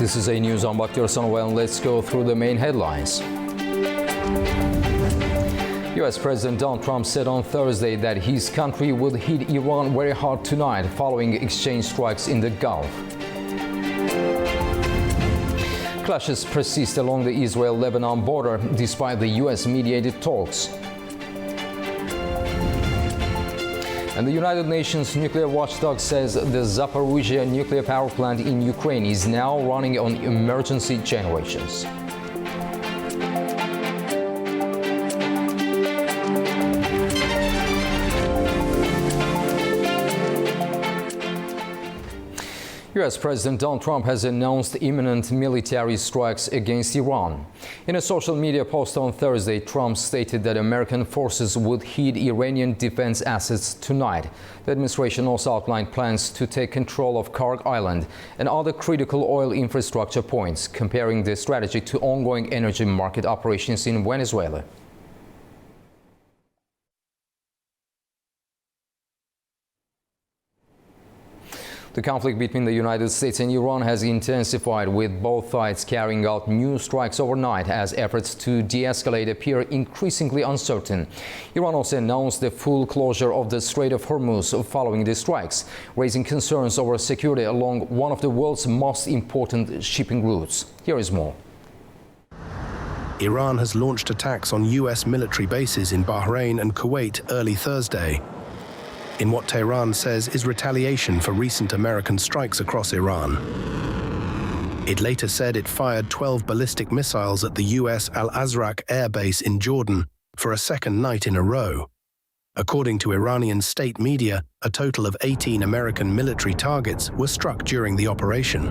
This is A News. I'm Bakhtiar Sanoval, and let's go through the main headlines. U.S. President Donald Trump said on Thursday that his country would hit Iran very hard tonight following exchange strikes in the Gulf. Clashes persist along the Israel-Lebanon border despite the U.S.-mediated talks. And the United Nations nuclear watchdog says the Zaporizhzhia nuclear power plant in Ukraine is now running on emergency generations. U.S. President Donald Trump has announced imminent military strikes against Iran. In a social media post on Thursday, Trump stated that American forces would hit Iranian defense assets tonight. The administration also outlined plans to take control of Karg Island and other critical oil infrastructure points, comparing the strategy to ongoing energy market operations in Venezuela. The conflict between the United States and Iran has intensified, with both sides carrying out new strikes overnight as efforts to de-escalate appear increasingly uncertain. Iran also announced the full closure of the Strait of Hormuz following the strikes, raising concerns over security along one of the world's most important shipping routes. Here is more. Iran has launched attacks on U.S. military bases in Bahrain and Kuwait early Thursday, in what Tehran says is retaliation for recent American strikes across Iran. It later said it fired 12 ballistic missiles at the U.S. Al-Azraq air base in Jordan for a second night in a row. According to Iranian state media, a total of 18 American military targets were struck during the operation.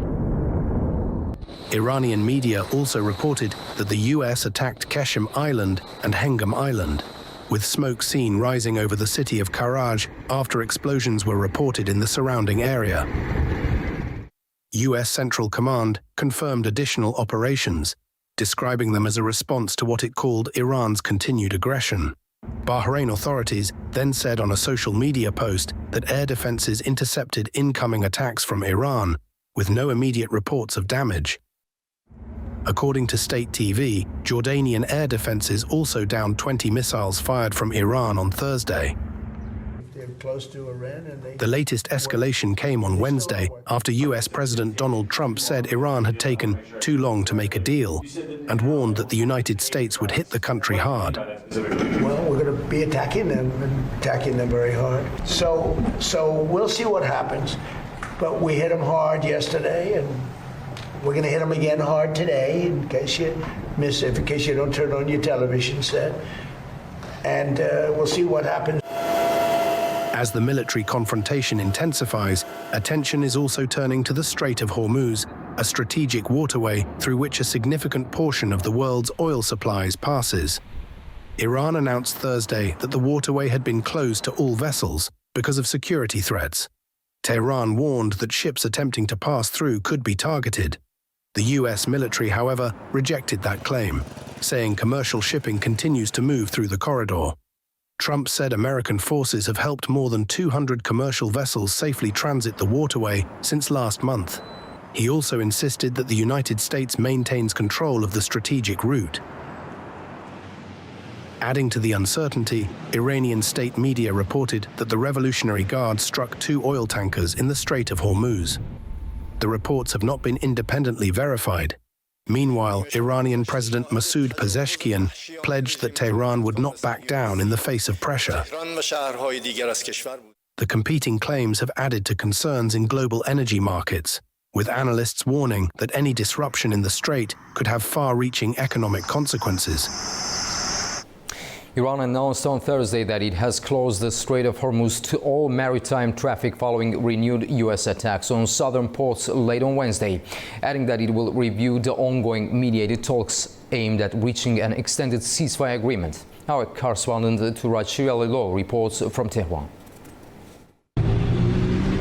Iranian media also reported that the U.S. attacked Qeshm Island and Hengam Island, with smoke seen rising over the city of Karaj after explosions were reported in the surrounding area. U.S. Central Command confirmed additional operations, describing them as a response to what it called Iran's continued aggression. Bahrain authorities then said on a social media post that air defenses intercepted incoming attacks from Iran, with no immediate reports of damage. According to state TV, Jordanian air defenses also downed 20 missiles fired from Iran on Thursday. The latest escalation came on Wednesday after U.S. President Donald Trump said Iran had taken too long to make a deal and warned that the United States would hit the country hard. Well, we're going to be attacking them very hard. So we'll see what happens. But we hit them hard yesterday, and we're going to hit them again hard today, in case you miss it, in case you don't turn on your television set. And we'll see what happens. As the military confrontation intensifies, attention is also turning to the Strait of Hormuz, a strategic waterway through which a significant portion of the world's oil supplies passes. Iran announced Thursday that the waterway had been closed to all vessels because of security threats. Tehran warned that ships attempting to pass through could be targeted. The U.S. military, however, rejected that claim, saying commercial shipping continues to move through the corridor. Trump said American forces have helped more than 200 commercial vessels safely transit the waterway since last month. He also insisted that the United States maintains control of the strategic route. Adding to the uncertainty, Iranian state media reported that the Revolutionary Guard struck 2 oil tankers in the Strait of Hormuz. The reports have not been independently verified. Meanwhile, Iranian President Masoud Pezeshkian pledged that Tehran would not back down in the face of pressure. The competing claims have added to concerns in global energy markets, with analysts warning that any disruption in the strait could have far-reaching economic consequences. Iran announced on Thursday that it has closed the Strait of Hormuz to all maritime traffic following renewed U.S. attacks on southern ports late on Wednesday, adding that it will review the ongoing mediated talks aimed at reaching an extended ceasefire agreement. Our correspondent Turaj Shirialilo reports from Tehran.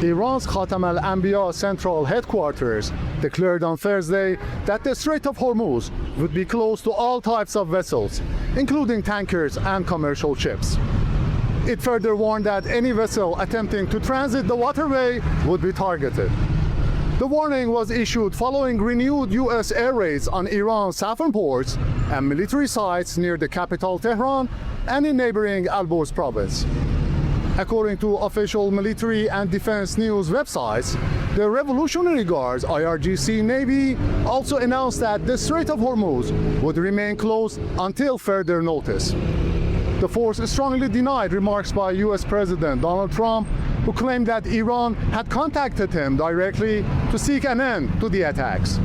Iran's Khatam al-Anbiya central headquarters declared on Thursday that the Strait of Hormuz would be closed to all types of vessels, including tankers and commercial ships. It further warned that any vessel attempting to transit the waterway would be targeted. The warning was issued following renewed U.S. air raids on Iran's southern ports and military sites near the capital Tehran and in neighboring Alborz province. According to official military and defense news websites, the Revolutionary Guards IRGC Navy also announced that the Strait of Hormuz would remain closed until further notice. The force strongly denied remarks by U.S. President Donald Trump, who claimed that Iran had contacted him directly to seek an end to the attacks.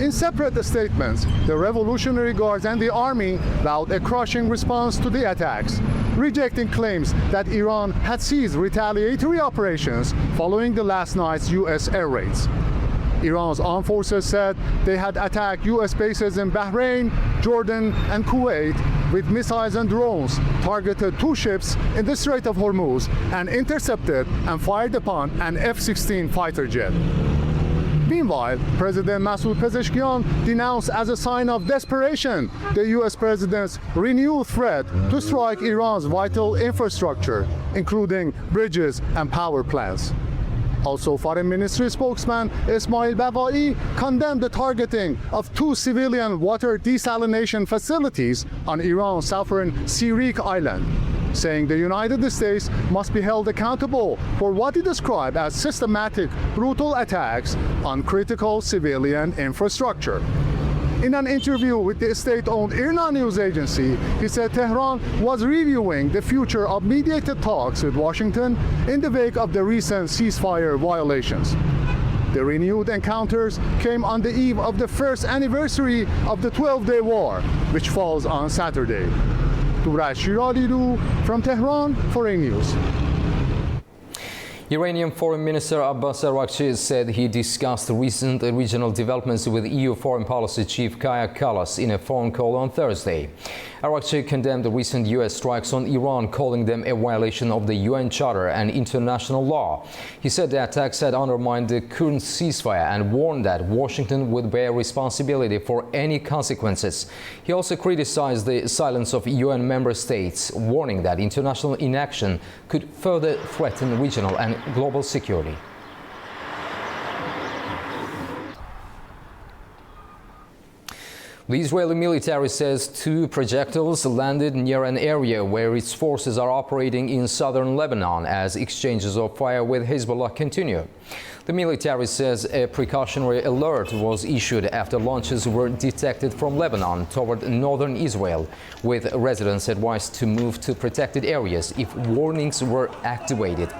In separate statements, the Revolutionary Guards and the Army vowed a crushing response to the attacks, rejecting claims that Iran had ceased retaliatory operations following the last night's U.S. air raids. Iran's armed forces said they had attacked U.S. bases in Bahrain, Jordan, and Kuwait with missiles and drones, targeted 2 ships in the Strait of Hormuz, and intercepted and fired upon an F-16 fighter jet. Meanwhile, President Masoud Pezeshkian denounced as a sign of desperation the U.S. president's renewed threat to strike Iran's vital infrastructure, including bridges and power plants. Also, Foreign Ministry spokesman Ismail Bawai condemned the targeting of 2 civilian water desalination facilities on Iran's southern Sirik island, saying the United States must be held accountable for what he described as systematic, brutal attacks on critical civilian infrastructure. In an interview with the state-owned IRNA news agency, he said Tehran was reviewing the future of mediated talks with Washington in the wake of the recent ceasefire violations. The renewed encounters came on the eve of the first anniversary of the 12-day war, which falls on Saturday. From Tehran, Foreign News. Iranian Foreign Minister Abbas Araghchi said he discussed recent regional developments with EU Foreign Policy Chief Kaja Kallas in a phone call on Thursday. Araghchi condemned the recent U.S. strikes on Iran, calling them a violation of the UN Charter and international law. He said the attacks had undermined the current ceasefire and warned that Washington would bear responsibility for any consequences. He also criticized the silence of UN member states, warning that international inaction could further threaten regional and global security. The Israeli military says 2 projectiles landed near an area where its forces are operating in southern Lebanon as exchanges of fire with Hezbollah continue. The military says a precautionary alert was issued after launches were detected from Lebanon toward northern Israel, with residents advised to move to protected areas if warnings were activated.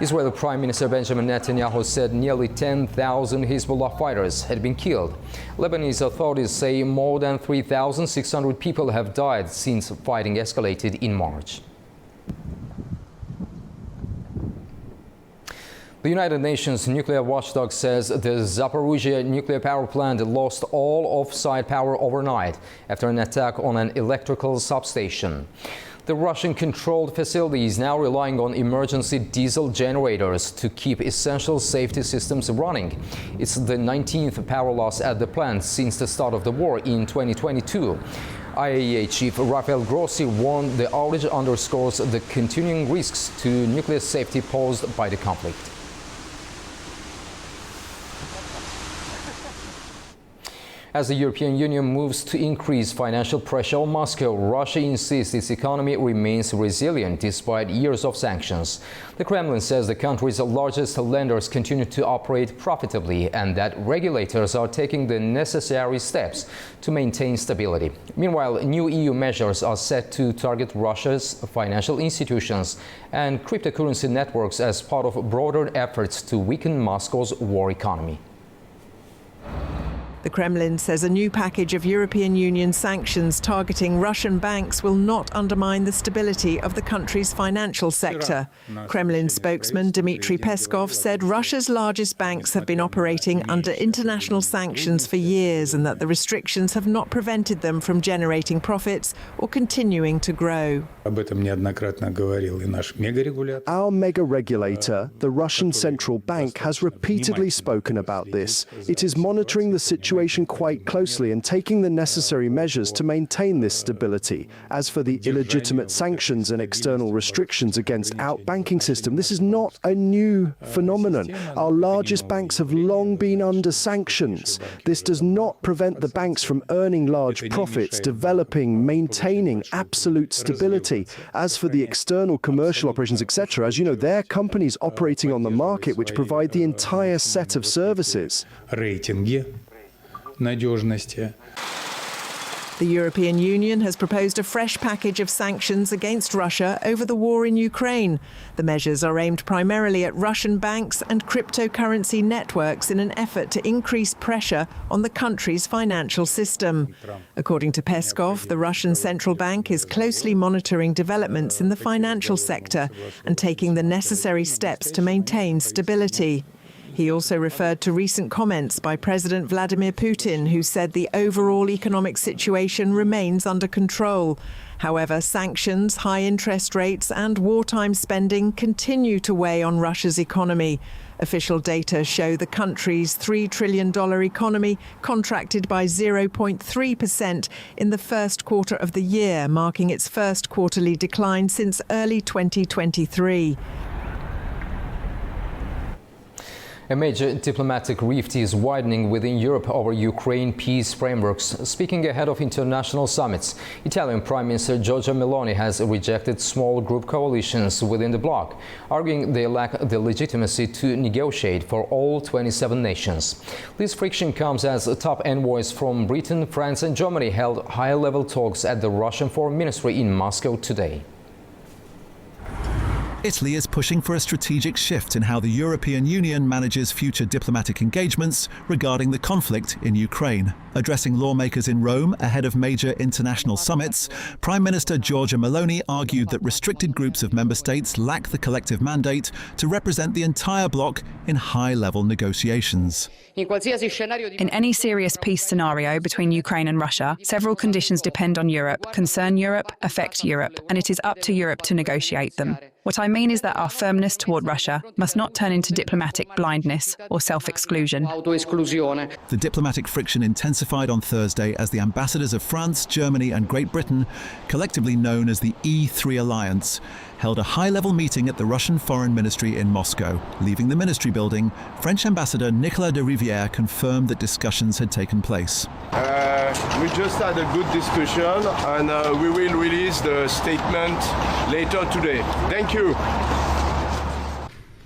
Israeli Prime Minister Benjamin Netanyahu said nearly 10,000 Hezbollah fighters had been killed. Lebanese authorities say more than 3,600 people have died since fighting escalated in March. The United Nations nuclear watchdog says the Zaporizhzhia nuclear power plant lost all off-site power overnight after an attack on an electrical substation. The Russian-controlled facility is now relying on emergency diesel generators to keep essential safety systems running. It's the 19th power loss at the plant since the start of the war in 2022. IAEA Chief Rafael Grossi warned the outage underscores the continuing risks to nuclear safety posed by the conflict. As the European Union moves to increase financial pressure on Moscow, Russia insists its economy remains resilient despite years of sanctions. The Kremlin says the country's largest lenders continue to operate profitably and that regulators are taking the necessary steps to maintain stability. Meanwhile, new EU measures are set to target Russia's financial institutions and cryptocurrency networks as part of broader efforts to weaken Moscow's war economy. The Kremlin says a new package of European Union sanctions targeting Russian banks will not undermine the stability of the country's financial sector. Kremlin spokesman Dmitry Peskov said Russia's largest banks have been operating under international sanctions for years and that the restrictions have not prevented them from generating profits or continuing to grow. Our mega regulator, the Russian Central Bank, has repeatedly spoken about this. It is monitoring the situation situation quite closely and taking the necessary measures to maintain this stability. As for the illegitimate sanctions and external restrictions against our banking system, this is not a new phenomenon. Our largest banks have long been under sanctions. This does not prevent the banks from earning large profits, developing, maintaining absolute stability. As for the external commercial operations, etc., as you know, they're companies operating on the market which provide the entire set of services. The European Union has proposed a fresh package of sanctions against Russia over the war in Ukraine. The measures are aimed primarily at Russian banks and cryptocurrency networks in an effort to increase pressure on the country's financial system. According to Peskov, the Russian central bank is closely monitoring developments in the financial sector and taking the necessary steps to maintain stability. He also referred to recent comments by President Vladimir Putin, who said the overall economic situation remains under control. However, sanctions, high interest rates and wartime spending continue to weigh on Russia's economy. Official data show the country's $3 trillion economy contracted by 0.3% in the first quarter of the year, marking its first quarterly decline since early 2023. A major diplomatic rift is widening within Europe over Ukraine peace frameworks. Speaking ahead of international summits, Italian Prime Minister Giorgia Meloni has rejected small group coalitions within the bloc, arguing they lack the legitimacy to negotiate for all 27 nations. This friction comes as top envoys from Britain, France and Germany held high-level talks at the Russian Foreign Ministry in Moscow today. Italy is pushing for a strategic shift in how the European Union manages future diplomatic engagements regarding the conflict in Ukraine. Addressing lawmakers in Rome ahead of major international summits, Prime Minister Giorgia Meloni argued that restricted groups of member states lack the collective mandate to represent the entire bloc in high-level negotiations. In any serious peace scenario between Ukraine and Russia, several conditions depend on Europe, concern Europe, affect Europe, and it is up to Europe to negotiate them. What I mean is that our firmness toward Russia must not turn into diplomatic blindness or self-exclusion. The diplomatic friction intensified on Thursday as the ambassadors of France, Germany and Great Britain, collectively known as the E3 Alliance, held a high-level meeting at the Russian Foreign Ministry in Moscow. Leaving the ministry building, French Ambassador Nicolas de Rivière confirmed that discussions had taken place. We just had a good discussion and we will release the statement later today. Thank you.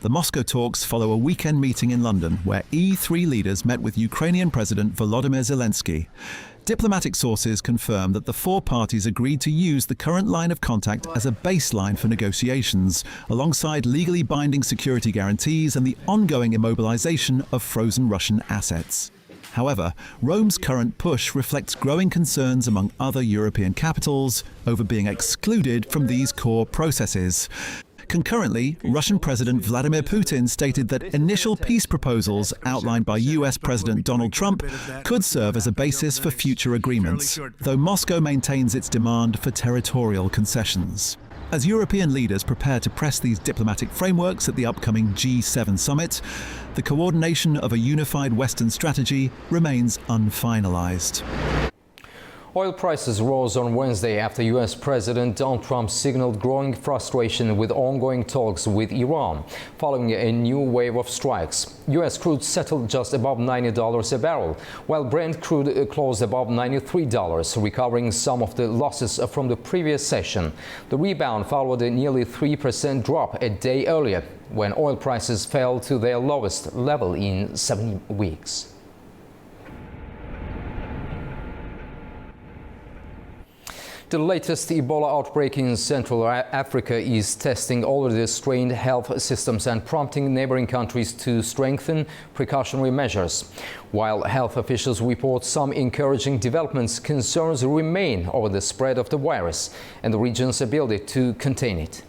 The Moscow talks follow a weekend meeting in London where E3 leaders met with Ukrainian President Volodymyr Zelensky. Diplomatic sources confirm that the four parties agreed to use the current line of contact as a baseline for negotiations, alongside legally binding security guarantees and the ongoing immobilization of frozen Russian assets. However, Rome's current push reflects growing concerns among other European capitals over being excluded from these core processes. Concurrently, Russian President Vladimir Putin stated that initial peace proposals outlined by US President Donald Trump could serve as a basis for future agreements, though Moscow maintains its demand for territorial concessions. As European leaders prepare to press these diplomatic frameworks at the upcoming G7 summit, the coordination of a unified Western strategy remains unfinalized. Oil prices rose on Wednesday after U.S. President Donald Trump signaled growing frustration with ongoing talks with Iran, following a new wave of strikes. U.S. crude settled just above $90 a barrel, while Brent crude closed above $93, recovering some of the losses from the previous session. The rebound followed a nearly 3% drop a day earlier, when oil prices fell to their lowest level in 7 weeks. The latest Ebola outbreak in Central Africa is testing already strained health systems and prompting neighboring countries to strengthen precautionary measures. While health officials report some encouraging developments, concerns remain over the spread of the virus and the region's ability to contain it.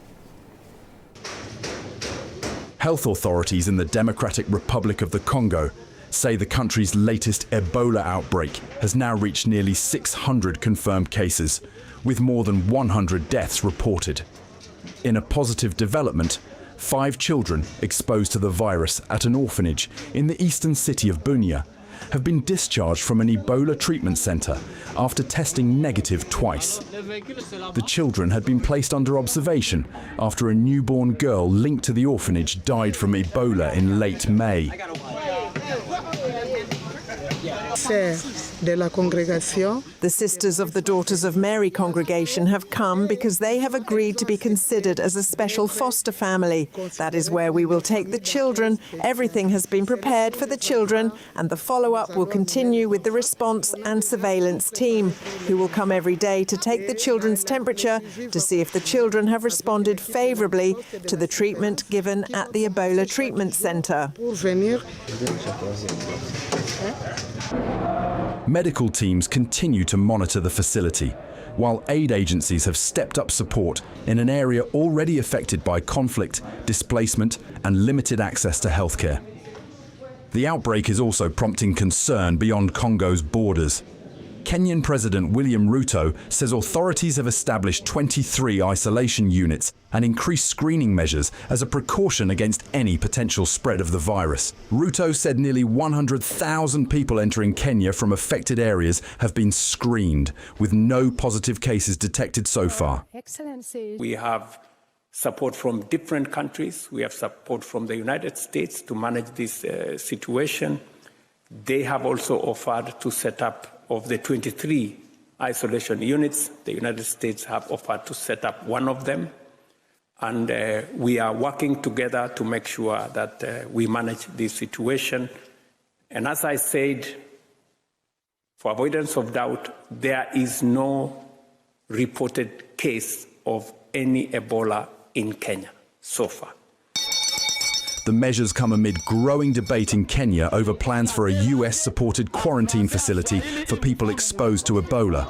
Health authorities in the Democratic Republic of the Congo say the country's latest Ebola outbreak has now reached nearly 600 confirmed cases, with more than 100 deaths reported. In a positive development, 5 children exposed to the virus at an orphanage in the eastern city of Bunia have been discharged from an Ebola treatment centre after testing negative twice. The children had been placed under observation after a newborn girl linked to the orphanage died from Ebola in late May. The Sisters of the Daughters of Mary congregation have come because they have agreed to be considered as a special foster family. That is where we will take the children. Everything has been prepared for the children, and the follow-up will continue with the response and surveillance team, who will come every day to take the children's temperature to see if the children have responded favourably to the treatment given at the Ebola treatment centre. Medical teams continue to monitor the facility, while aid agencies have stepped up support in an area already affected by conflict, displacement, and limited access to healthcare. The outbreak is also prompting concern beyond Congo's borders. Kenyan President William Ruto says authorities have established 23 isolation units and increased screening measures as a precaution against any potential spread of the virus. Ruto said nearly 100,000 people entering Kenya from affected areas have been screened, with no positive cases detected so far. We have support from different countries. We have support from the United States to manage this situation. They have also offered to set up of the 23 isolation units. The United States have offered to set up one of them. And we are working together to make sure that we manage this situation. And as I said, for avoidance of doubt, there is no reported case of any Ebola in Kenya so far. The measures come amid growing debate in Kenya over plans for a US-supported quarantine facility for people exposed to Ebola.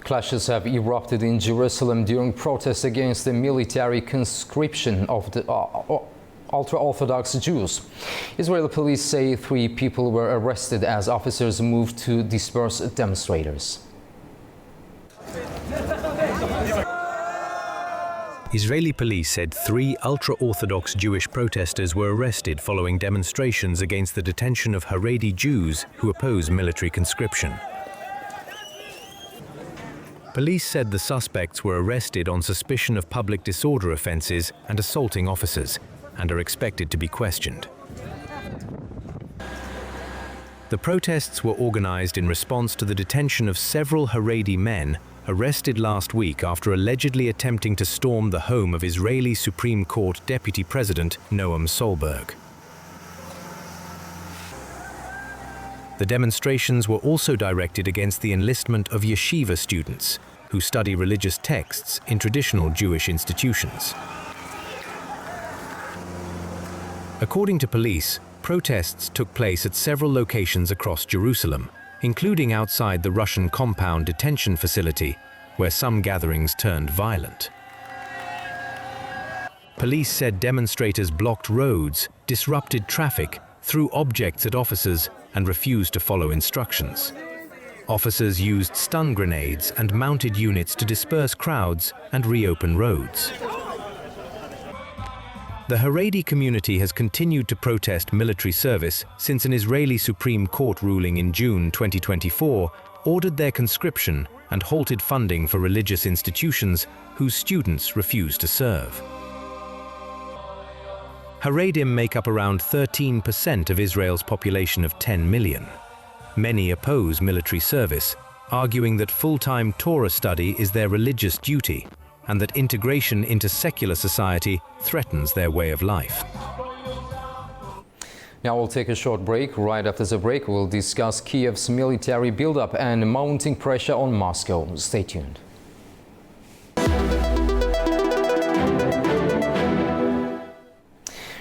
Clashes have erupted in Jerusalem during protests against the military conscription of the ultra-Orthodox Jews. Israeli police say 3 people were arrested as officers moved to disperse demonstrators. Israeli police said 3 ultra-Orthodox Jewish protesters were arrested following demonstrations against the detention of Haredi Jews who oppose military conscription. Police said the suspects were arrested on suspicion of public disorder offences and assaulting officers, and are expected to be questioned. The protests were organised in response to the detention of several Haredi men arrested last week after allegedly attempting to storm the home of Israeli Supreme Court Deputy President Noam Solberg. The demonstrations were also directed against the enlistment of yeshiva students who study religious texts in traditional Jewish institutions. According to police, protests took place at several locations across Jerusalem, including outside the Russian compound detention facility, where some gatherings turned violent. Police said demonstrators blocked roads, disrupted traffic, threw objects at officers, and refused to follow instructions. Officers used stun grenades and mounted units to disperse crowds and reopen roads. The Haredi community has continued to protest military service since an Israeli Supreme Court ruling in June 2024 ordered their conscription and halted funding for religious institutions whose students refuse to serve. Haredim make up around 13% of Israel's population of 10 million. Many oppose military service, arguing that full-time Torah study is their religious duty and that integration into secular society threatens their way of life. Now we'll take a short break. Right after the break, we'll discuss Kiev's military buildup and mounting pressure on Moscow. Stay tuned.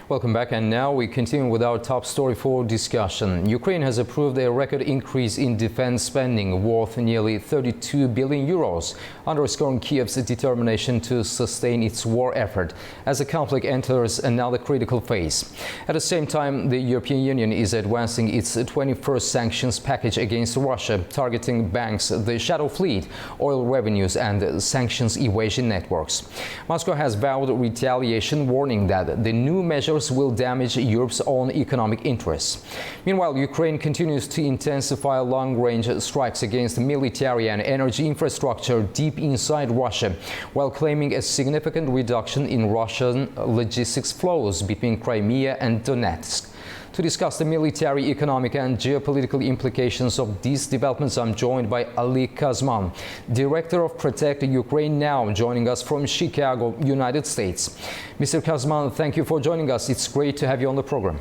Welcome back, and now we continue with our top story for discussion. Ukraine has approved a record increase in defense spending worth nearly 32 billion euros, underscoring Kiev's determination to sustain its war effort as the conflict enters another critical phase. At the same time, the European Union is advancing its 21st sanctions package against Russia, targeting banks, the shadow fleet, oil revenues, and sanctions evasion networks. Moscow has vowed retaliation, warning that the new measures measures will damage Europe's own economic interests. Meanwhile, Ukraine continues to intensify long-range strikes against military and energy infrastructure deep inside Russia, while claiming a significant reduction in Russian logistics flows between Crimea and Donetsk. To discuss the military, economic and geopolitical implications of these developments, I'm joined by Ali Kazman, Director of Protect Ukraine Now, joining us from Chicago, United States. Mr. Kazman, thank you for joining us. It's great to have you on the program.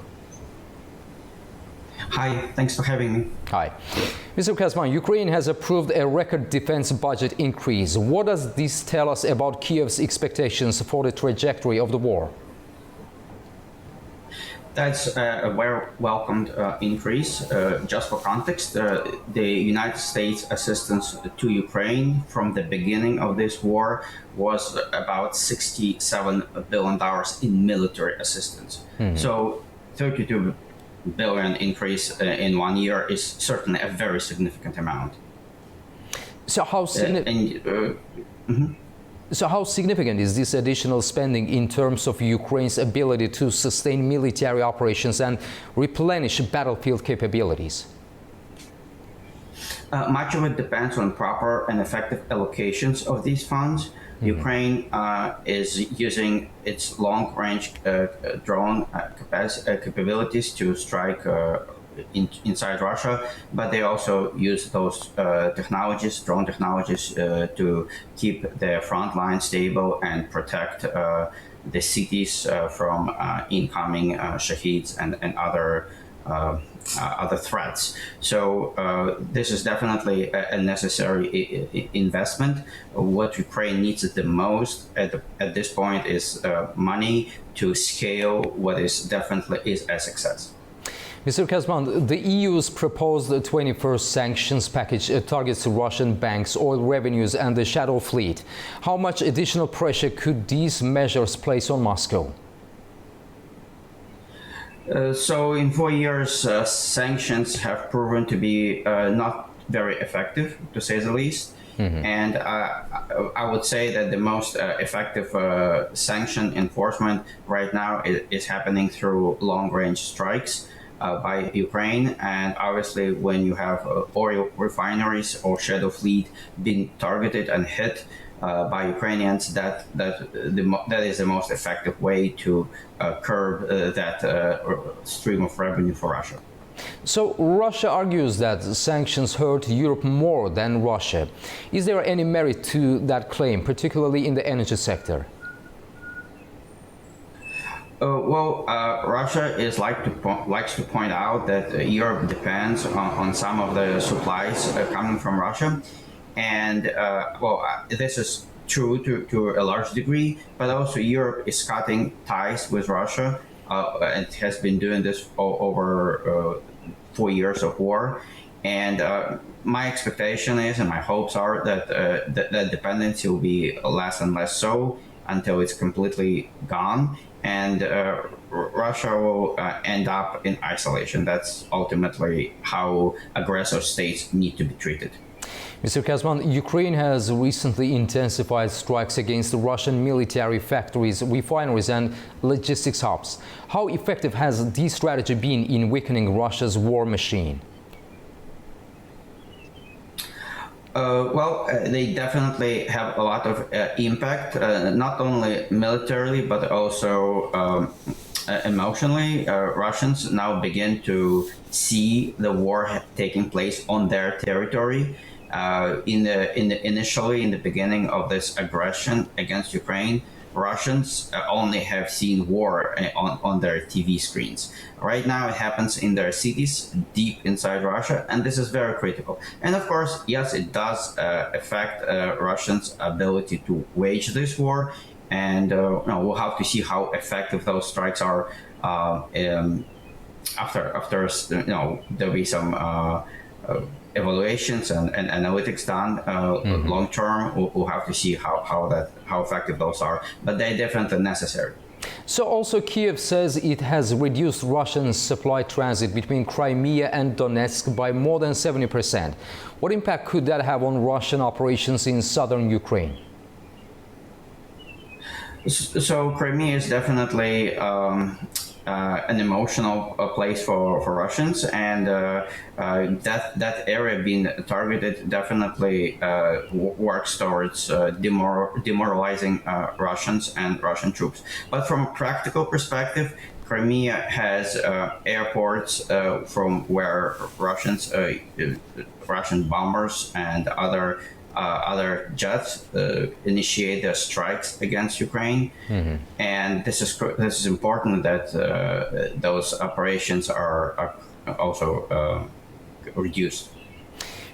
Hi, thanks for having me. Hi. Mr. Kazman, Ukraine has approved a record defense budget increase. What does this tell us about Kiev's expectations for the trajectory of the war? That's a very welcomed increase. Just for context, the United States assistance to Ukraine from the beginning of this war was about $67 billion in military assistance. So 32 billion increase in 1 year is certainly a very significant amount. So how So how significant is this additional spending in terms of Ukraine's ability to sustain military operations and replenish battlefield capabilities? Much of it depends on proper and effective allocations of these funds. Ukraine is using its long-range drone capabilities to strike inside Russia, but they also use those drone technologies, to keep their front line stable and protect the cities from incoming Shaheeds and other threats. So this is definitely a necessary investment. What Ukraine needs the most at this point is money to scale what is definitely a success. Mr. Kazman, the EU's proposed 21st sanctions package targets Russian banks, oil revenues and the shadow fleet. How much additional pressure could these measures place on Moscow? So in 4 years, sanctions have proven to be not very effective, to say the least. And I would say that the most effective sanction enforcement right now is happening through long-range strikes by Ukraine. And obviously, when you have oil refineries or shadow fleet being targeted and hit by Ukrainians, that is the most effective way to curb that stream of revenue for Russia. So Russia argues that sanctions hurt Europe more than Russia. Is there any merit to that claim, particularly in the energy sector? Russia likes to point out that Europe depends on some of the supplies coming from Russia. And this is true to a large degree, but also Europe is cutting ties with Russia and has been doing this over 4 years of war. And my expectation is, and my hopes are, that that dependency will be less and less so until it's completely gone. And Russia will end up in isolation. That's ultimately how aggressor states need to be treated. Mr. Kazman, Ukraine has recently intensified strikes against Russian military factories, refineries and logistics hubs. How effective has this strategy been in weakening Russia's war machine? They definitely have a lot of impact, not only militarily, but also emotionally. Russians now begin to see the war taking place on their territory. Initially, in the beginning of this aggression against Ukraine, Russians only have seen war on their TV screens. Right now, it happens in their cities, deep inside Russia, and this is very critical. And of course, yes, it does affect Russians' ability to wage this war. And we'll have to see how effective those strikes are after there'll be some evaluations and analytics done long term. We'll have to see how effective those are, but they're definitely necessary. So also Kiev says it has reduced Russian supply transit between Crimea and Donetsk by more than 70%. What impact could that have on Russian operations in southern Ukraine? So Crimea is definitely an emotional place for Russians, and that area being targeted definitely works towards demoralizing Russians and Russian troops. But from a practical perspective, Crimea has airports from where Russian bombers and other jets initiate their strikes against Ukraine, and this is important that those operations are also reduced.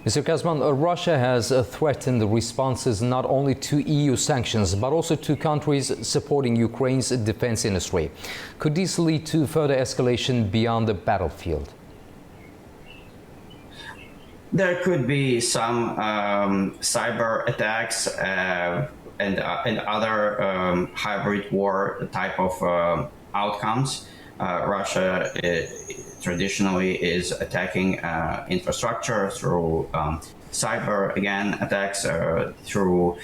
Mr. Kazman, Russia has threatened responses not only to EU sanctions, but also to countries supporting Ukraine's defense industry. Could this lead to further escalation beyond the battlefield? There could be some cyber attacks and other hybrid war type of outcomes. Russia traditionally is attacking infrastructure through cyber attacks, through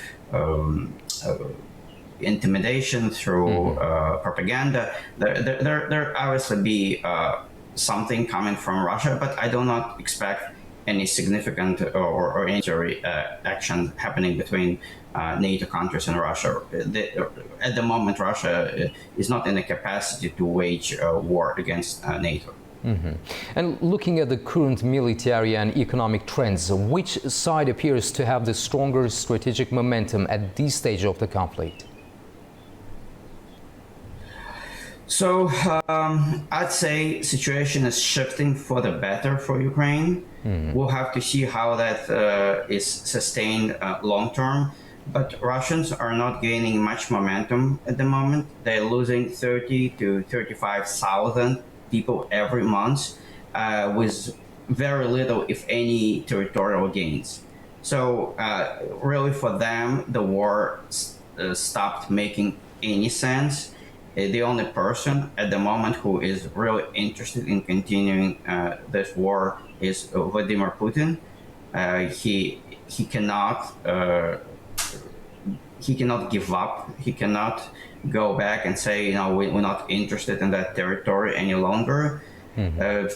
intimidation, through propaganda. There obviously be something coming from Russia, but I do not expect any significant or military action happening between NATO countries and Russia. At the moment, Russia is not in a capacity to wage a war against NATO. And looking at the current military and economic trends, which side appears to have the stronger strategic momentum at this stage of the conflict? So I'd say situation is shifting for the better for Ukraine. We'll have to see how that is sustained long term. But Russians are not gaining much momentum at the moment. They're losing 30 to 35,000 people every month, with very little, if any, territorial gains. So really for them, the war stopped making any sense. The only person at the moment who is really interested in continuing this war is Vladimir Putin. He cannot give up. He cannot go back and say, we're not interested in that territory any longer,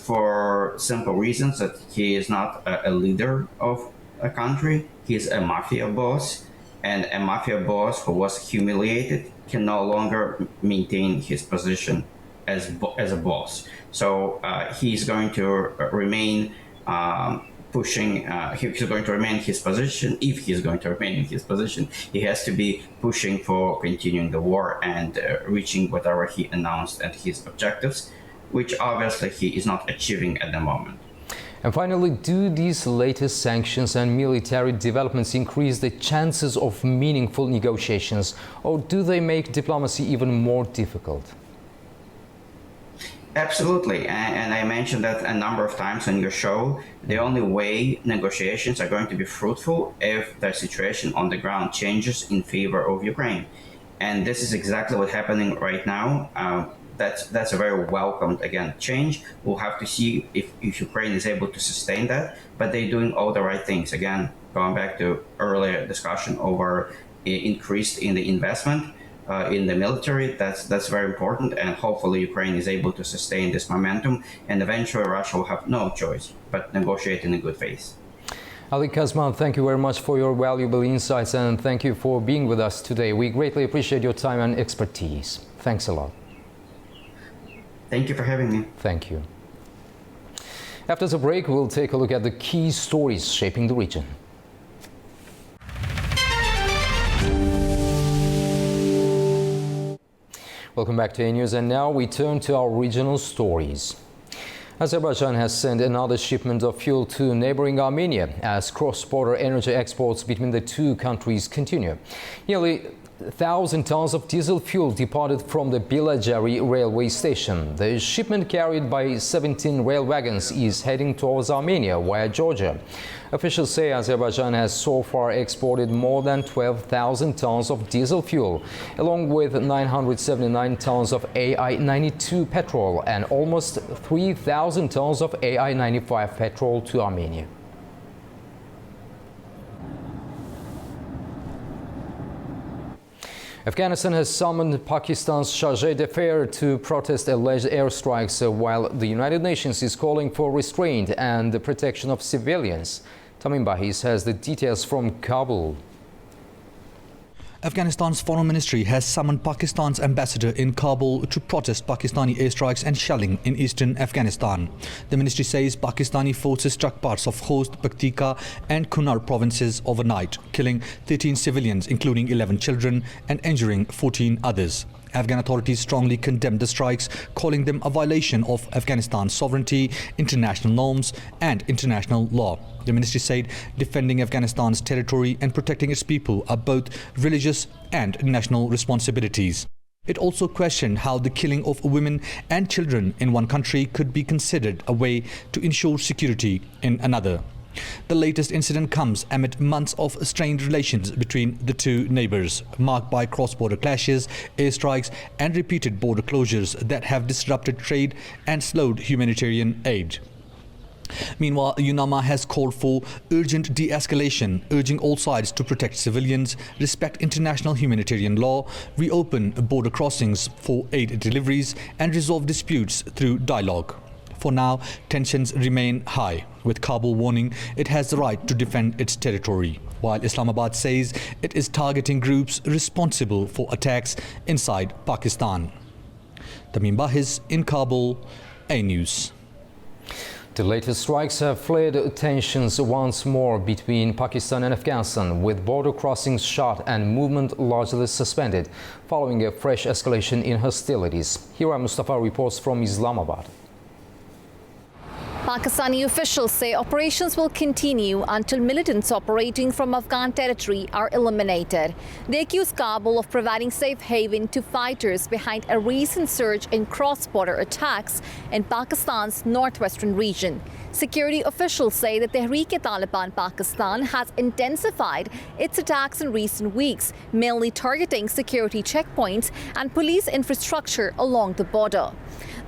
for simple reasons that he is not a leader of a country. He's a mafia boss, and a mafia boss who was humiliated can no longer maintain his position as a boss. So he's going to remain he's going to remain in his position. If he's going to remain in his position, he has to be pushing for continuing the war and reaching whatever he announced as his objectives, which obviously he is not achieving at the moment. And finally, do these latest sanctions and military developments increase the chances of meaningful negotiations, or do they make diplomacy even more difficult? Absolutely, and I mentioned that a number of times on your show. The only way negotiations are going to be fruitful if the situation on the ground changes in favor of Ukraine. And this is exactly what's happening right now. That's a very welcomed, change. We'll have to see if Ukraine is able to sustain that, but they're doing all the right things. Again, going back to earlier discussion over increase in the investment in the military, that's very important, and hopefully Ukraine is able to sustain this momentum, and eventually Russia will have no choice but negotiate in a good faith. Ali Kazman, thank you very much for your valuable insights, and thank you for being with us today. We greatly appreciate your time and expertise. Thanks a lot. Thank you for having me. Thank you. After the break, we'll take a look at the key stories shaping the region. Welcome back to A News, and now we turn to our regional stories. Azerbaijan has sent another shipment of fuel to neighboring Armenia as cross-border energy exports between the two countries continue. Nearly 1,000 tons of diesel fuel departed from the Bilajari railway station. The shipment, carried by 17 rail wagons, is heading towards Armenia via Georgia. Officials say Azerbaijan has so far exported more than 12,000 tons of diesel fuel, along with 979 tons of AI-92 petrol and almost 3,000 tons of AI-95 petrol to Armenia. Afghanistan has summoned Pakistan's chargé d'affaires to protest alleged airstrikes, while the United Nations is calling for restraint and the protection of civilians. Tamim Bahis has the details from Kabul. Afghanistan's foreign ministry has summoned Pakistan's ambassador in Kabul to protest Pakistani airstrikes and shelling in eastern Afghanistan. The ministry says Pakistani forces struck parts of Khost, Paktika and Kunar provinces overnight, killing 13 civilians, including 11 children, and injuring 14 others. Afghan authorities strongly condemned the strikes, calling them a violation of Afghanistan's sovereignty, international norms and international law. The ministry said defending Afghanistan's territory and protecting its people are both religious and national responsibilities. It also questioned how the killing of women and children in one country could be considered a way to ensure security in another. The latest incident comes amid months of strained relations between the two neighbors, marked by cross-border clashes, airstrikes and repeated border closures that have disrupted trade and slowed humanitarian aid. Meanwhile, UNAMA has called for urgent de-escalation, urging all sides to protect civilians, respect international humanitarian law, reopen border crossings for aid deliveries and resolve disputes through dialogue. For now, tensions remain high, with Kabul warning it has the right to defend its territory, while Islamabad says it is targeting groups responsible for attacks inside Pakistan. Tamim Bahis in Kabul, A News. The latest strikes have flared tensions once more between Pakistan and Afghanistan, with border crossings shut and movement largely suspended, following a fresh escalation in hostilities. Hira Mustafa reports from Islamabad. Pakistani officials say operations will continue until militants operating from Afghan territory are eliminated. They accuse Kabul of providing safe haven to fighters behind a recent surge in cross-border attacks in Pakistan's northwestern region. Security officials say that Tehreek-e-Taliban Pakistan has intensified its attacks in recent weeks, mainly targeting security checkpoints and police infrastructure along the border.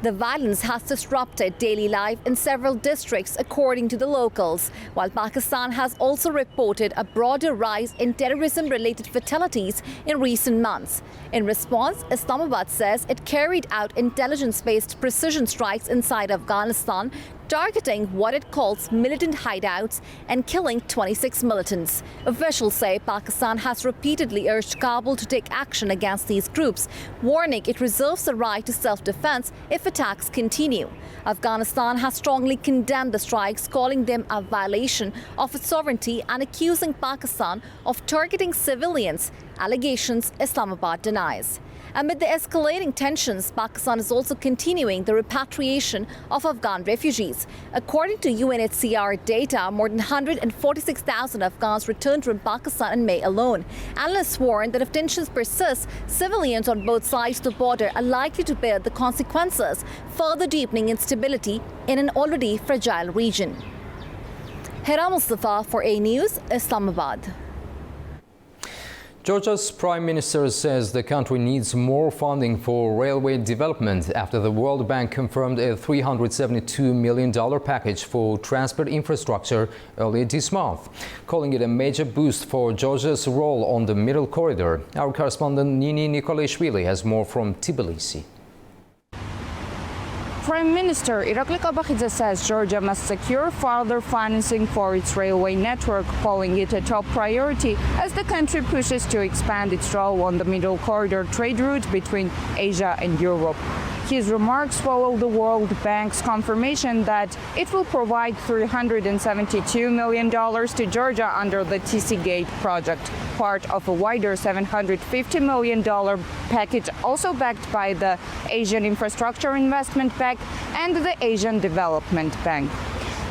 The violence has disrupted daily life in several districts, according to the locals, while Pakistan has also reported a broader rise in terrorism-related fatalities in recent months. In response, Islamabad says it carried out intelligence-based precision strikes inside Afghanistan, targeting what it calls militant hideouts and killing 26 militants. Officials say Pakistan has repeatedly urged Kabul to take action against these groups, warning it reserves the right to self-defense if attacks continue. Afghanistan has strongly condemned the strikes, calling them a violation of its sovereignty and accusing Pakistan of targeting civilians, allegations Islamabad denies. Amid the escalating tensions, Pakistan is also continuing the repatriation of Afghan refugees. According to UNHCR data, more than 146,000 Afghans returned from Pakistan in May alone. Analysts warn that if tensions persist, civilians on both sides of the border are likely to bear the consequences, further deepening instability in an already fragile region. Hira Mustafa for A News, Islamabad. Georgia's Prime Minister says the country needs more funding for railway development after the World Bank confirmed a $372 million package for transport infrastructure earlier this month, calling it a major boost for Georgia's role on the Middle Corridor. Our correspondent Nini Nikolaishvili has more from Tbilisi. Prime Minister Irakli Kabakhidze says Georgia must secure further financing for its railway network, calling it a top priority as the country pushes to expand its role on the Middle Corridor trade route between Asia and Europe. His remarks follow the World Bank's confirmation that it will provide $372 million to Georgia under the TC Gate project, part of a wider $750 million package also backed by the Asian Infrastructure Investment Bank and the Asian Development Bank.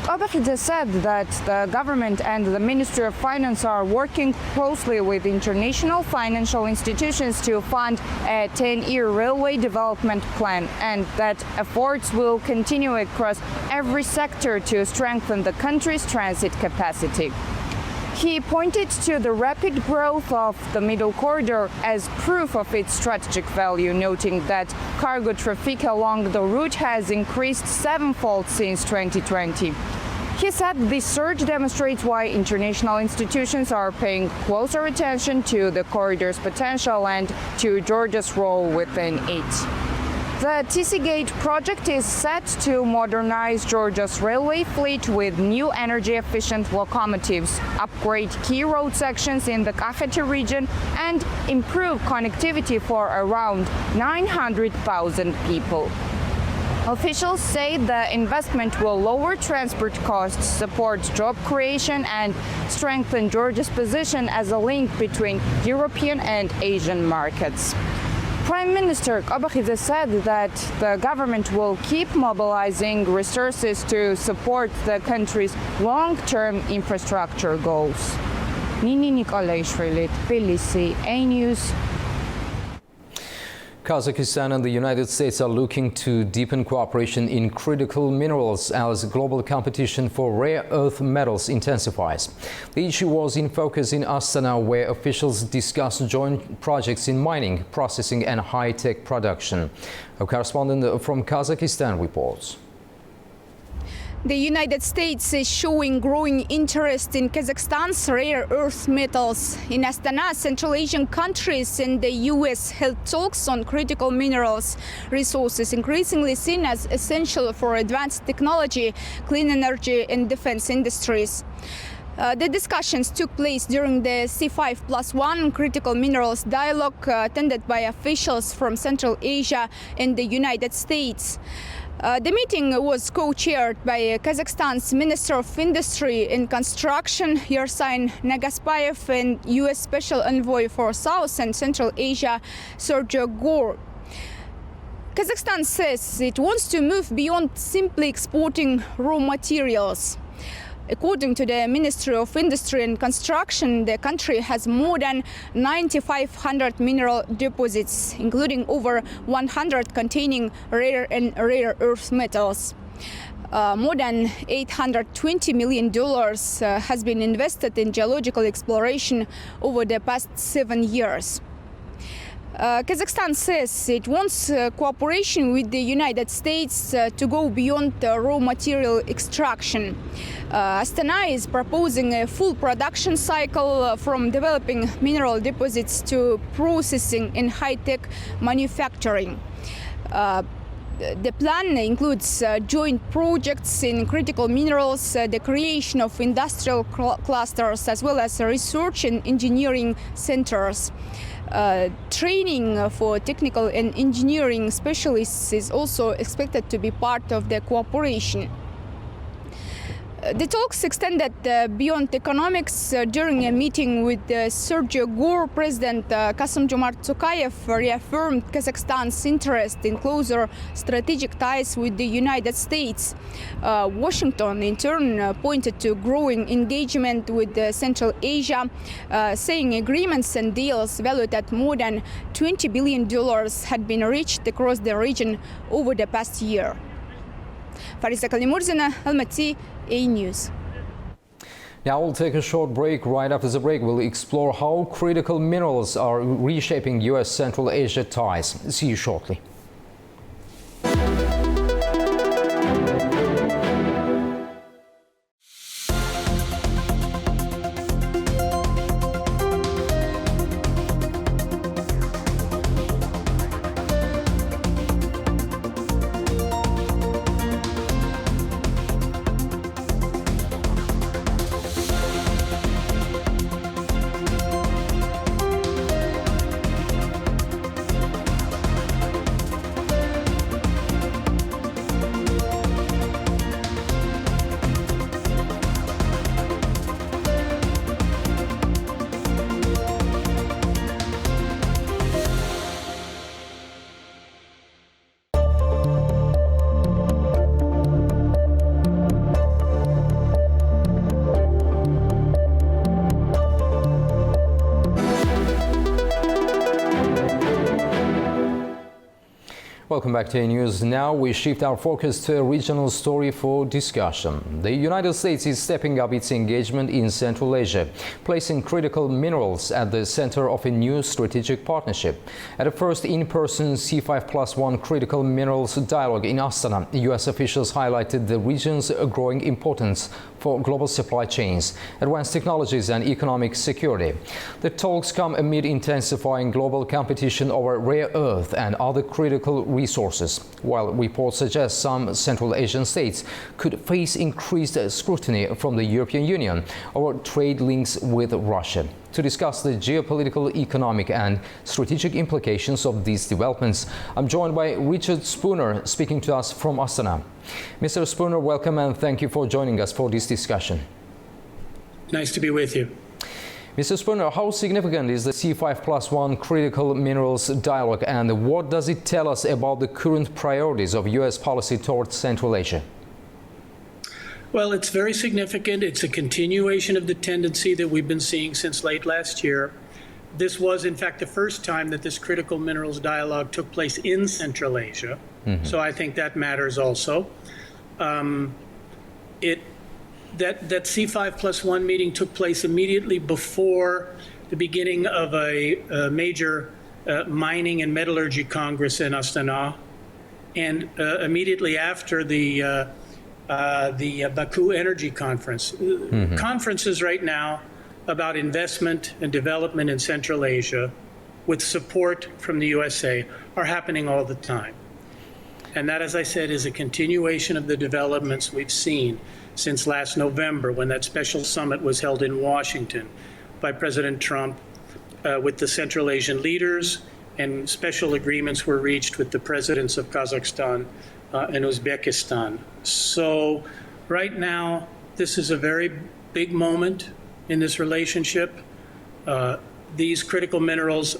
Kabakhidze said that the government and the Ministry of Finance are working closely with international financial institutions to fund a 10-year railway development plan, and that efforts will continue across every sector to strengthen the country's transit capacity. He pointed to the rapid growth of the Middle Corridor as proof of its strategic value, noting that cargo traffic along the route has increased sevenfold since 2020. He said this surge demonstrates why international institutions are paying closer attention to the corridor's potential and to Georgia's role within it. The TC Gate project is set to modernize Georgia's railway fleet with new energy-efficient locomotives, upgrade key road sections in the Kakheti region, and improve connectivity for around 900,000 people. Officials say the investment will lower transport costs, support job creation, and strengthen Georgia's position as a link between European and Asian markets. Prime Minister Kabakhidze said that the government will keep mobilizing resources to support the country's long-term infrastructure goals. Nini Nikolaishvili, Tbilisi, A-News. Kazakhstan and the United States are looking to deepen cooperation in critical minerals as global competition for rare earth metals intensifies. The issue was in focus in Astana, where officials discussed joint projects in mining, processing and high-tech production. A correspondent from Kazakhstan reports. The United States is showing growing interest in Kazakhstan's rare earth metals. In Astana, Central Asian countries and the US held talks on critical minerals, resources increasingly seen as essential for advanced technology, clean energy and defense industries. The discussions took place during the C5+1 critical minerals dialogue attended by officials from Central Asia and the United States. The meeting was co-chaired by Kazakhstan's Minister of Industry and Construction, Yersain Nagaspayev, and U.S. Special Envoy for South and Central Asia, Sergio Gore. Kazakhstan says it wants to move beyond simply exporting raw materials. According to the Ministry of Industry and Construction, the country has more than 9,500 mineral deposits, including over 100 containing rare and rare earth metals. More than $820 million has been invested in geological exploration over the past 7 years. Kazakhstan says it wants cooperation with the United States to go beyond raw material extraction. Astana is proposing a full production cycle from developing mineral deposits to processing and high-tech manufacturing. The plan includes joint projects in critical minerals, the creation of industrial clusters, as well as research and engineering centers. Training for technical and engineering specialists is also expected to be part of the cooperation. The talks extended beyond economics. During a meeting with Sergio Gore, President Kassym-Jomart Tokayev reaffirmed Kazakhstan's interest in closer strategic ties with the United States. Washington, in turn, pointed to growing engagement with Central Asia, saying agreements and deals valued at more than $20 billion had been reached across the region over the past year. Farisa Kalimurzina, Almaty, A-News. Now we'll take a short break. Right after the break, we'll explore how critical minerals are reshaping U.S. Central Asia ties. See you shortly. welcome back to News. Now we shift our focus to a regional story for discussion. The United States is stepping up its engagement in Central Asia, placing critical minerals at the center of a new strategic partnership. At the first in-person C5+1 critical minerals dialogue in Astana, U.S. officials highlighted the region's growing importance for global supply chains, advanced technologies and economic security. The talks come amid intensifying global competition over rare earth and other critical resources, while reports suggest some Central Asian states could face increased scrutiny from the European Union over trade links with Russia. To discuss the geopolitical, economic and strategic implications of these developments, I'm joined by Richard Spooner, speaking to us from Astana. Mr. Spooner, welcome and thank you for joining us for this discussion. Nice to be with you. Mr. Spooner, how significant is the C5+1 critical minerals dialogue and what does it tell us about the current priorities of U.S. policy towards Central Asia? Well, it's very significant. It's a continuation of the tendency that we've been seeing since late last year. This was, in fact, the first time that this critical minerals dialogue took place in Central Asia. So I think that matters also. That C5+1 meeting took place immediately before the beginning of a major mining and metallurgy congress in Astana, and immediately after the Baku Energy Conference. Conferences right now about investment and development in Central Asia with support from the USA are happening all the time. And that, as I said, is a continuation of the developments we've seen since last November, when that special summit was held in Washington by President Trump with the Central Asian leaders, and special agreements were reached with the presidents of Kazakhstan and Uzbekistan. So right now, this is a very big moment in this relationship. These critical minerals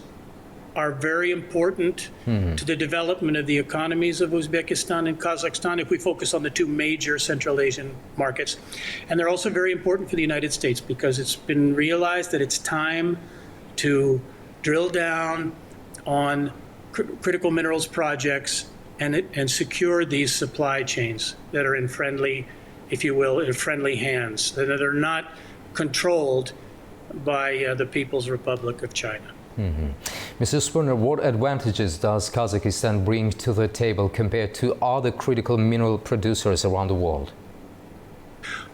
are very important to the development of the economies of Uzbekistan and Kazakhstan, if we focus on the two major Central Asian markets. And they're also very important for the United States because it's been realized that it's time to drill down on critical minerals projects and secure these supply chains that are in friendly, if you will, in friendly hands, that are not controlled by the People's Republic of China. Mr. Spooner, what advantages does Kazakhstan bring to the table compared to other critical mineral producers around the world?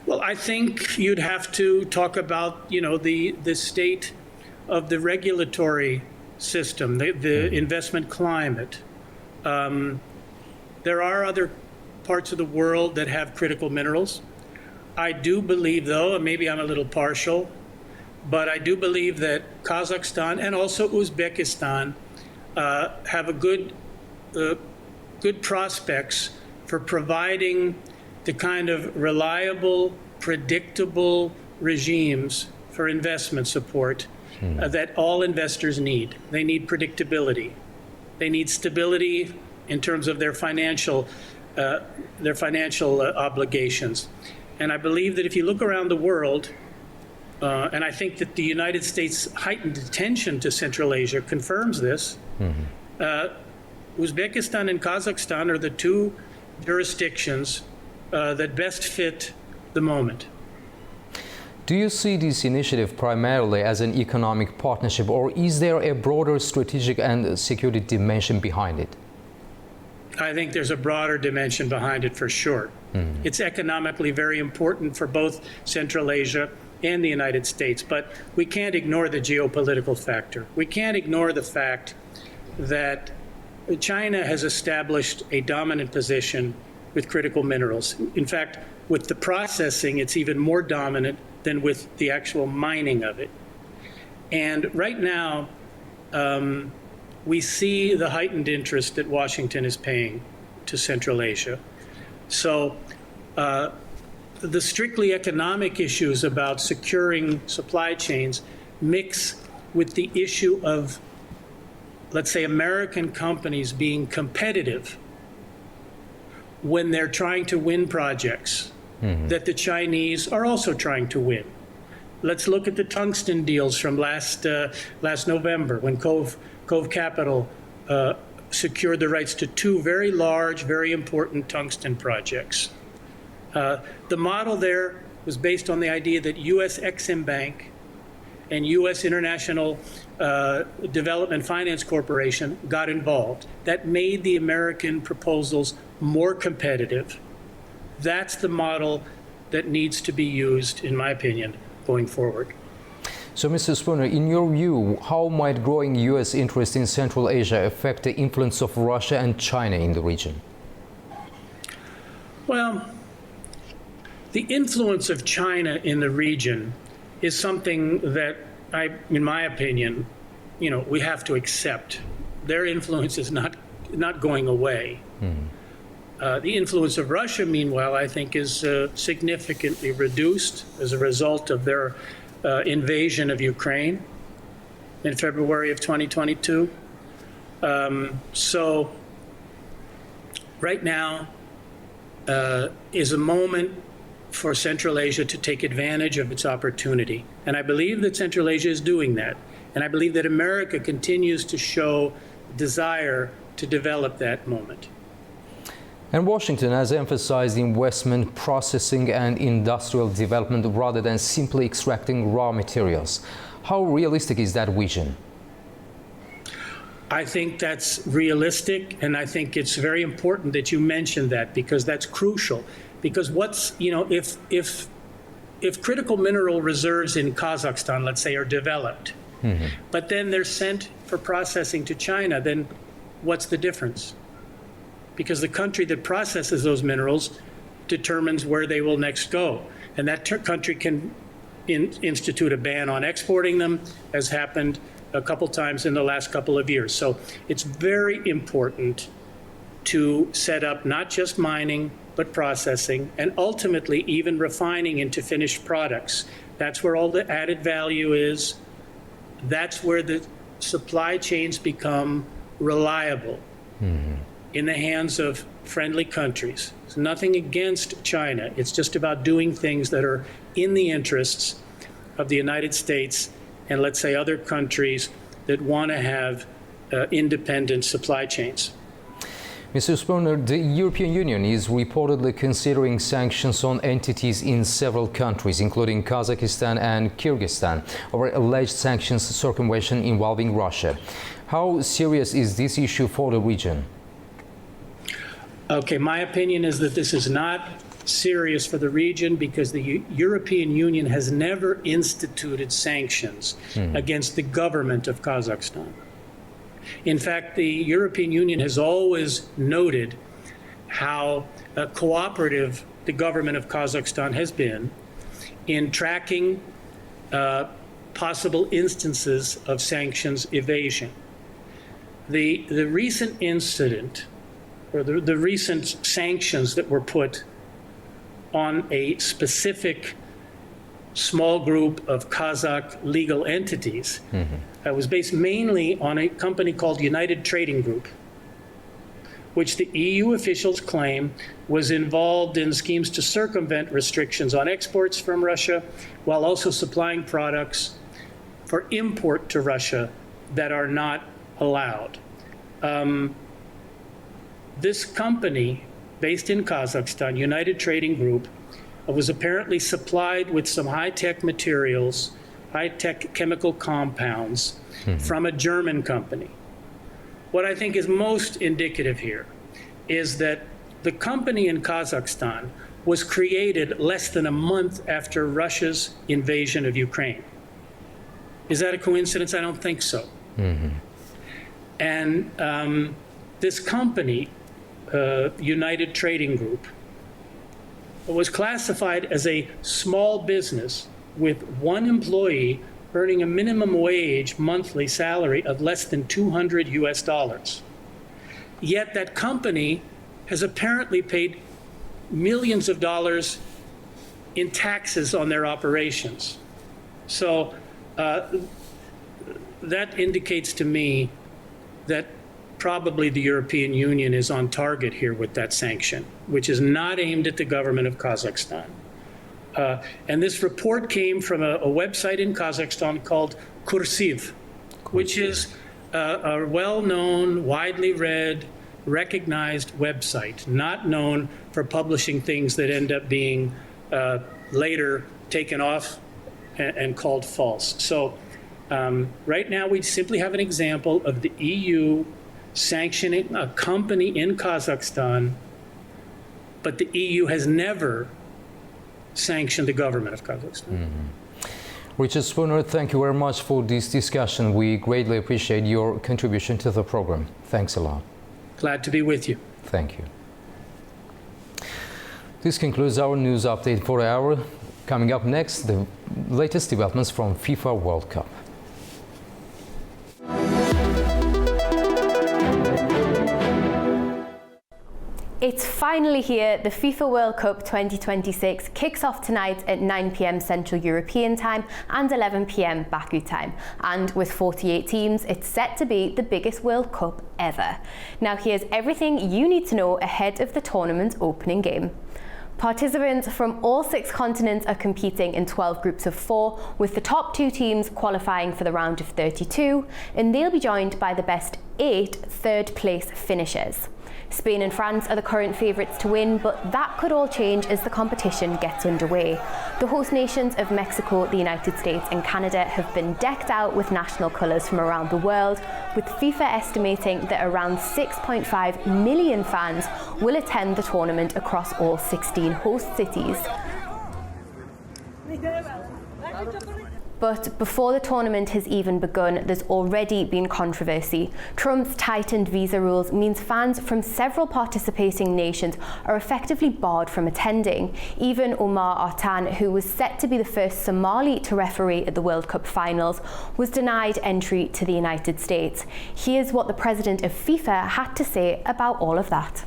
Well, I think you'd have to talk about, the state of the regulatory system, the investment climate. There are other parts of the world that have critical minerals. I do believe, though, and maybe I'm a little partial, but I do believe that Kazakhstan and also Uzbekistan have a good prospects for providing the kind of reliable, predictable regimes for investment support that all investors need. They need predictability. They need stability in terms of their financial obligations. And I believe that if you look around the world, and I think that the United States' heightened attention to Central Asia confirms this, Uzbekistan and Kazakhstan are the two jurisdictions that best fit the moment. Do you see this initiative primarily as an economic partnership, or is there a broader strategic and security dimension behind it? I think there's a broader dimension behind it for sure. It's economically very important for both Central Asia and the United States, but we can't ignore the geopolitical factor. We can't ignore the fact that China has established a dominant position with critical minerals. In fact, with the processing, it's even more dominant than with the actual mining of it. And right now, we see the heightened interest that Washington is paying to Central Asia. So the strictly economic issues about securing supply chains mix with the issue of, let's say, American companies being competitive when they're trying to win projects that the Chinese are also trying to win. Let's look at the tungsten deals from last November when Cove Capital secured the rights to two very large, very important tungsten projects. The model there was based on the idea that U.S. Exim Bank and U.S. International Development Finance Corporation got involved. That made the American proposals more competitive. That's the model that needs to be used, in my opinion, going forward. So, Mr. Spooner, in your view, how might growing U.S. interest in Central Asia affect the influence of Russia and China in the region? Well, the influence of China in the region is something that in my opinion, we have to accept. Their influence is not going away. The influence of Russia, meanwhile, I think is significantly reduced as a result of their invasion of Ukraine in February of 2022. So right now is a moment for Central Asia to take advantage of its opportunity. And I believe that Central Asia is doing that. And I believe that America continues to show desire to develop that moment. And Washington has emphasized investment, processing and industrial development rather than simply extracting raw materials. How realistic is that vision? I think that's realistic, and I think it's very important that you mention that, because that's crucial. Because if critical mineral reserves in Kazakhstan, let's say, are developed, but then they're sent for processing to China, then what's the difference? Because the country that processes those minerals determines where they will next go. And that country can institute a ban on exporting them, as happened a couple times in the last couple of years. So it's very important to set up not just mining, but processing, and ultimately even refining into finished products. That's where all the added value is. That's where the supply chains become reliable in the hands of friendly countries. It's nothing against China. It's just about doing things that are in the interests of the United States and, let's say, other countries that want to have independent supply chains. Mr. Spooner, the European Union is reportedly considering sanctions on entities in several countries, including Kazakhstan and Kyrgyzstan, over alleged sanctions circumvention involving Russia. How serious is this issue for the region? Okay, my opinion is that this is not serious for the region because the European Union has never instituted sanctions against the government of Kazakhstan. In fact, the European Union has always noted how cooperative the government of Kazakhstan has been in tracking possible instances of sanctions evasion. The recent incident, or the recent sanctions that were put on a specific small group of Kazakh legal entities was based mainly on a company called United Trading Group, which the EU officials claim was involved in schemes to circumvent restrictions on exports from Russia, while also supplying products for import to Russia that are not allowed. This company, based in Kazakhstan, United Trading Group, was apparently supplied with some high-tech materials, high-tech chemical compounds from a German company. What I think is most indicative here is that the company in Kazakhstan was created less than a month after Russia's invasion of Ukraine. Is that a coincidence? I don't think so. And this company, United Trading Group, was classified as a small business with one employee earning a minimum wage monthly salary of less than $200 US. Yet that company has apparently paid millions of dollars in taxes on their operations. So that indicates to me that probably the European Union is on target here with that sanction, which is not aimed at the government of Kazakhstan. And this report came from a website in Kazakhstan called Kursiv, which is a well-known, widely read, recognized website, not known for publishing things that end up being later taken off and called false. So right now we simply have an example of the EU sanctioning a company in Kazakhstan, but the EU has never sanctioned the government of Kazakhstan. Richard Spooner, thank you very much for this discussion. We greatly appreciate your contribution to the program. Thanks a lot. Glad to be with you. Thank you. This concludes our news update for the hour. Coming up next, the latest developments from FIFA World Cup. It's finally here. The FIFA World Cup 2026 kicks off tonight at 9 p.m. Central European Time and 11 p.m. Baku time. And with 48 teams, it's set to be the biggest World Cup ever. Now here's everything you need to know ahead of the tournament's opening game. Participants from all 6 continents are competing in 12 groups of 4, with the top 2 teams qualifying for the round of 32, and they'll be joined by the best 8 third-place finishers. Spain and France are the current favourites to win, but that could all change as the competition gets underway. The host nations of Mexico, the United States and Canada have been decked out with national colours from around the world, with FIFA estimating that around 6.5 million fans will attend the tournament across all 16 host cities. But before the tournament has even begun, there's already been controversy. Trump's tightened visa rules means fans from several participating nations are effectively barred from attending. Even Omar Artan, who was set to be the first Somali to referee at the World Cup finals, was denied entry to the United States. Here's what the president of FIFA had to say about all of that.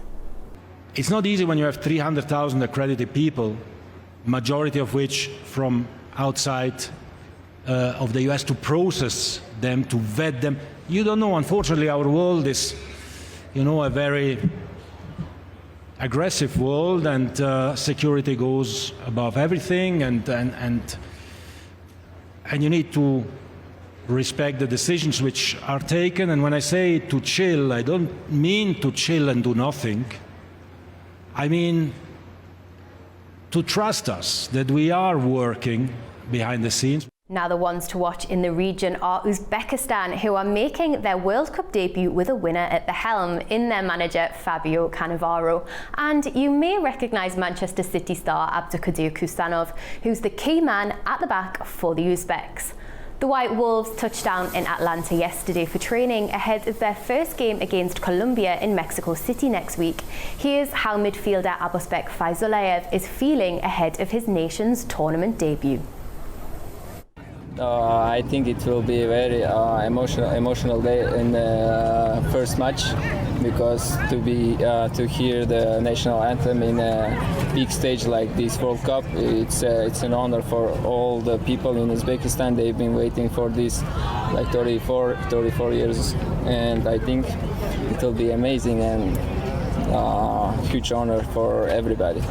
It's not easy when you have 300,000 accredited people, majority of which from outside of the US, to process them, to vet them. You don't know. Unfortunately, our world is, a very aggressive world, and security goes above everything, and you need to respect the decisions which are taken. And when I say to chill, I don't mean to chill and do nothing. I mean to trust us that we are working behind the scenes. Now the ones to watch in the region are Uzbekistan, who are making their World Cup debut with a winner at the helm in their manager Fabio Cannavaro. And you may recognise Manchester City star Abdulkadir Kusanov, who's the key man at the back for the Uzbeks. The White Wolves touched down in Atlanta yesterday for training ahead of their first game against Colombia in Mexico City next week. Here's how midfielder Abosbek Faizullayev is feeling ahead of his nation's tournament debut. I think it will be a very emotional day in the first match, because to hear the national anthem in a big stage like this World Cup, it's an honor for all the people in Uzbekistan. They've been waiting for this like 34 years, and I think it will be amazing and huge honor for everybody.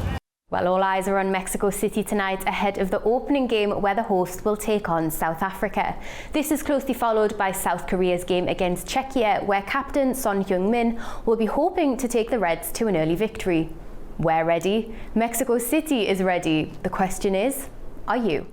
Well, all eyes are on Mexico City tonight ahead of the opening game where the host will take on South Africa. This is closely followed by South Korea's game against Czechia, where captain Son Heung-min will be hoping to take the Reds to an early victory. We're ready. Mexico City is ready. The question is, are you?